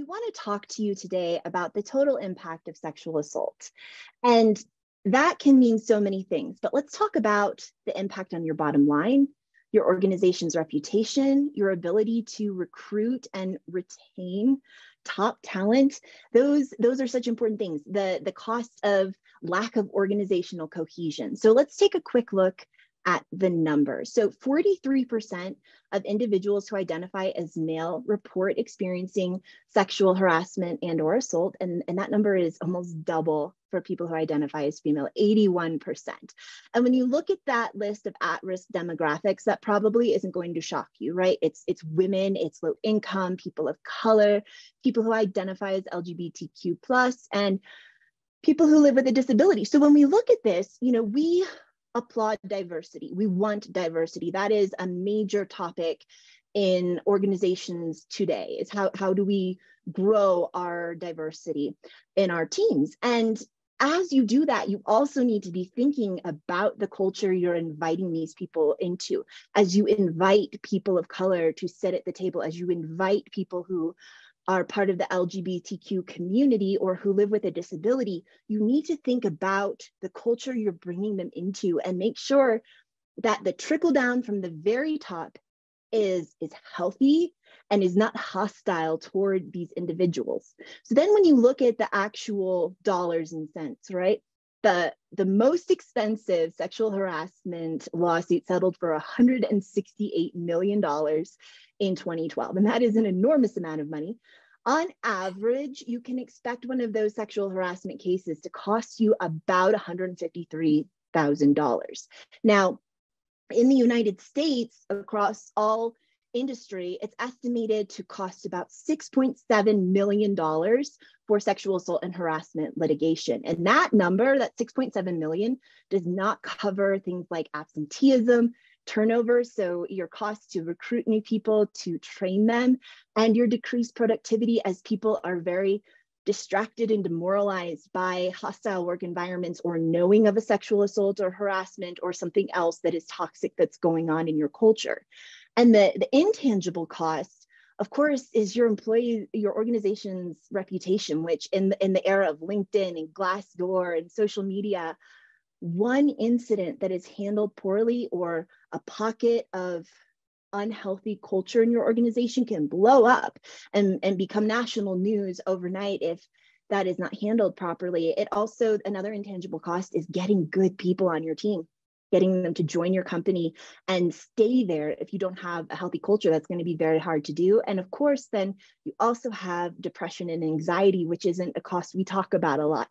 want to talk to you today about the total impact of sexual assault. And that can mean so many things, but let's talk about the impact on your bottom line, your organization's reputation, your ability to recruit and retain top talent. Those are such important things. The cost of lack of organizational cohesion. So let's take a quick look at the numbers. So 43% of individuals who identify as male report experiencing sexual harassment and or assault. And that number is almost double for people who identify as female, 81%. And when you look at that list of at-risk demographics, that probably isn't going to shock you, right? It's women, it's low income, people of color, people who identify as LGBTQ+, and people who live with a disability. So when we look at this, we applaud diversity. We want diversity. That is a major topic in organizations today, is how do we grow our diversity in our teams? And as you do that, you also need to be thinking about the culture you're inviting these people into. As you invite people of color to sit at the table, as you invite people who are part of the LGBTQ community or who live with a disability, you need to think about the culture you're bringing them into and make sure that the trickle down from the very top is healthy and is not hostile toward these individuals. So then when you look at the actual dollars and cents, right? The most expensive sexual harassment lawsuit settled for $168 million in 2012. And that is an enormous amount of money. On average, you can expect one of those sexual harassment cases to cost you about $153,000. Now, in the United States, across all industry, it's estimated to cost about $6.7 million for sexual assault and harassment litigation. And that number, that 6.7 million, does not cover things like absenteeism, turnover, so your cost to recruit new people, to train them, and your decreased productivity as people are very distracted and demoralized by hostile work environments or knowing of a sexual assault or harassment or something else that is toxic that's going on in your culture. And the intangible cost, of course, is your organization's reputation, which in the era of LinkedIn and Glassdoor and social media, one incident that is handled poorly or a pocket of unhealthy culture in your organization can blow up and become national news overnight if that is not handled properly. It also, another intangible cost is getting good people on your team, getting them to join your company and stay there. If you don't have a healthy culture, that's going to be very hard to do. And of course, then you also have depression and anxiety, which isn't a cost we talk about a lot.